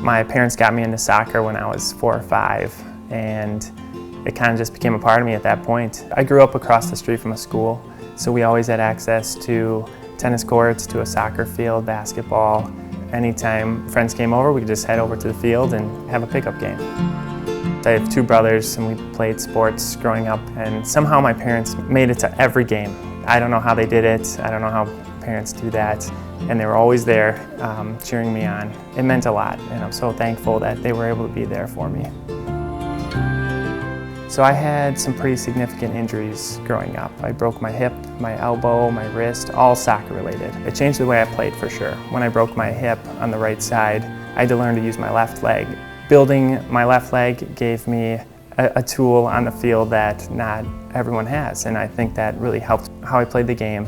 My parents got me into soccer when I was 4 or 5, and it kind of just became a part of me at that point. I grew up across the street from a school, so we always had access to tennis courts, to a soccer field, basketball. Anytime friends came over, we could just head over to the field and have a pickup game. I have 2 brothers, and we played sports growing up, and somehow my parents made it to every game. I don't know how they did it. I don't know how parents do that, and they were always there cheering me on. It meant a lot, and I'm so thankful that they were able to be there for me. So I had some pretty significant injuries growing up. I broke my hip, my elbow, my wrist, all soccer related. It changed the way I played for sure. When I broke my hip on the right side, I had to learn to use my left leg. Building my left leg gave me a tool on the field that not everyone has, and I think that really helped how I played the game.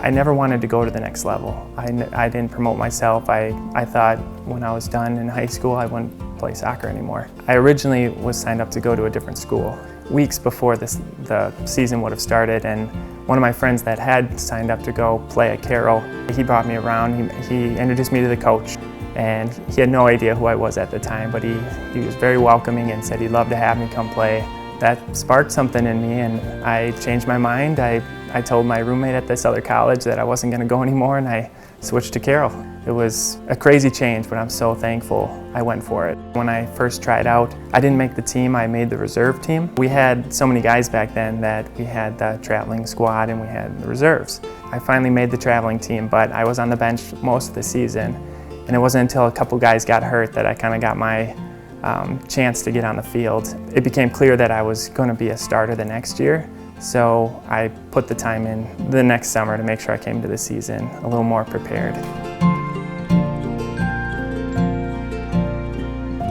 I never wanted to go to the next level. I didn't promote myself. I thought when I was done in high school I wouldn't play soccer anymore. I originally was signed up to go to a different school weeks before the season would have started, and one of my friends that had signed up to go play at Carroll, he brought me around. He introduced me to the coach, and he had no idea who I was at the time, but he was very welcoming and said he'd love to have me come play. That sparked something in me, and I changed my mind. I told my roommate at this other college that I wasn't going to go anymore, and I switched to Carroll. It was a crazy change, but I'm so thankful I went for it. When I first tried out, I didn't make the team, I made the reserve team. We had so many guys back then that we had the traveling squad and we had the reserves. I finally made the traveling team, but I was on the bench most of the season, and it wasn't until a couple guys got hurt that I kind of got my chance to get on the field. It became clear that I was going to be a starter the next year, so I put the time in the next summer to make sure I came to the season a little more prepared.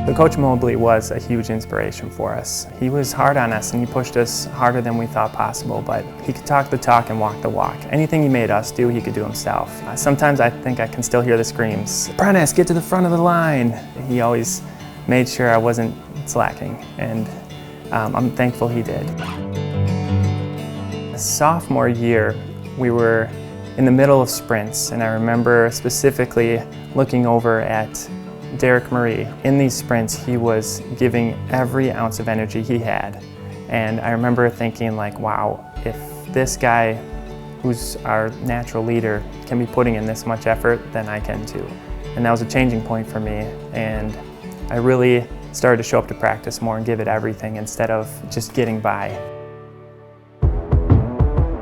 So Coach Mobley was a huge inspiration for us. He was hard on us, and he pushed us harder than we thought possible, but he could talk the talk and walk the walk. Anything he made us do, he could do himself. Sometimes I think I can still hear the screams, "Prentice, get to the front of the line!" He always made sure I wasn't slacking, and I'm thankful he did. Sophomore year, we were in the middle of sprints, and I remember specifically looking over at Derek Marie. In these sprints, he was giving every ounce of energy he had, and I remember thinking like, wow, if this guy who's our natural leader can be putting in this much effort, then I can too. And that was a changing point for me, and I really started to show up to practice more and give it everything instead of just getting by.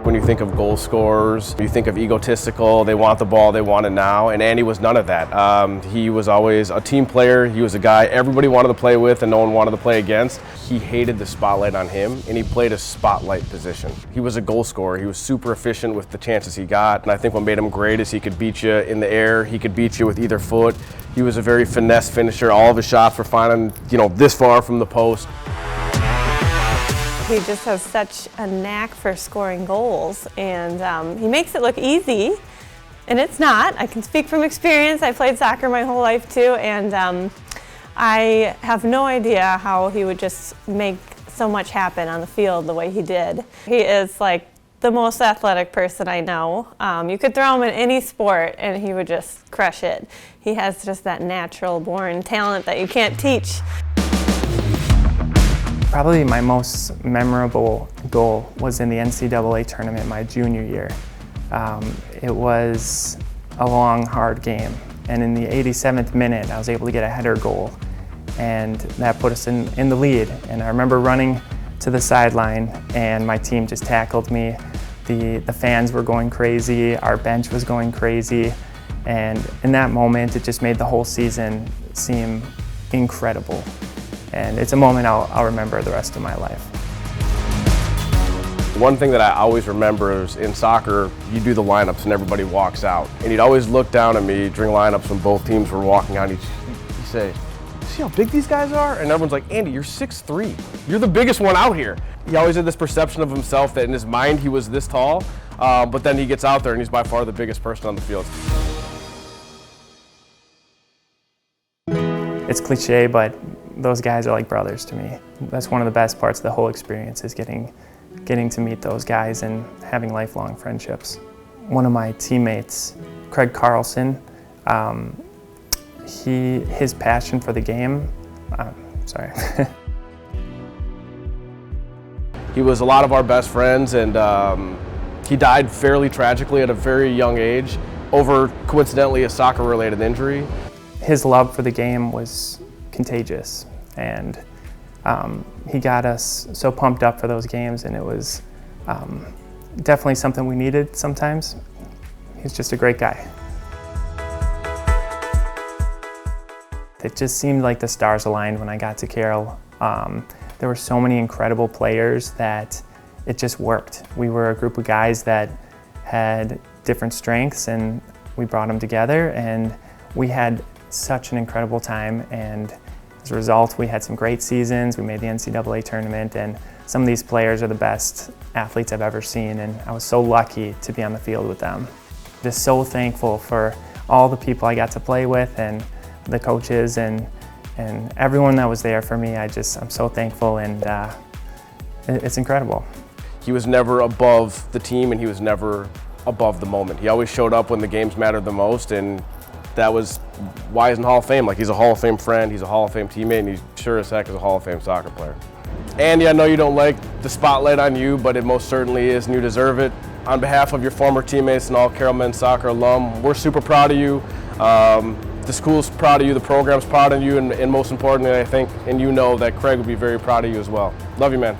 When you think of goal scorers, you think of egotistical, they want the ball, they want it now, and Andy was none of that. He was always a team player. He was a guy everybody wanted to play with and no one wanted to play against. He hated the spotlight on him, and he played a spotlight position. He was a goal scorer. He was super efficient with the chances he got, and I think what made him great is he could beat you in the air, he could beat you with either foot. He was a very finesse finisher. All of his shots were finding, this far from the post. He just has such a knack for scoring goals, and he makes it look easy, and it's not. I can speak from experience. I played soccer my whole life too, and I have no idea how he would just make so much happen on the field the way he did. He is like the most athletic person I know. You could throw him in any sport and he would just crush it. He has just that natural born talent that you can't teach. Probably my most memorable goal was in the NCAA tournament my junior year. It was a long, hard game, and in the 87th minute I was able to get a header goal, and that put us in the lead. And I remember running to the sideline, and my team just tackled me. The fans were going crazy, our bench was going crazy, and in that moment it just made the whole season seem incredible. And it's a moment I'll remember the rest of my life. One thing that I always remember is in soccer, you do the lineups and everybody walks out. And he'd always look down at me during lineups when both teams were walking out. He'd say, "See how big these guys are?" And everyone's like, "Andy, you're 6'3". You're the biggest one out here." He always had this perception of himself that in his mind he was this tall, but then he gets out there and he's by far the biggest person on the field. It's cliche, but those guys are like brothers to me. That's one of the best parts of the whole experience, is getting to meet those guys and having lifelong friendships. One of my teammates, Craig Carlson, His passion for the game, sorry. He was a lot of our best friends, and he died fairly tragically at a very young age over, coincidentally, a soccer-related injury. His love for the game was contagious, and he got us so pumped up for those games, and it was definitely something we needed sometimes. He's just a great guy. It just seemed like the stars aligned when I got to Carroll. There were so many incredible players that it just worked. We were a group of guys that had different strengths, and we brought them together, and we had such an incredible time. And as a result, we had some great seasons. We made the NCAA tournament, and some of these players are the best athletes I've ever seen, and I was so lucky to be on the field with them. Just so thankful for all the people I got to play with, and the coaches, and everyone that was there for me. I'm so thankful, and it's incredible. He was never above the team, and he was never above the moment. He always showed up when the games mattered the most, and that was why he's in Hall of Fame. Like, he's a Hall of Fame friend, he's a Hall of Fame teammate, and he sure as heck is a Hall of Fame soccer player. Andy, I know you don't like the spotlight on you, but it most certainly is, and you deserve it. On behalf of your former teammates and all Carroll men's soccer alum, we're super proud of you. The school's proud of you, the program's proud of you, and most importantly, I think, and you know that Craig would be very proud of you as well. Love you, man.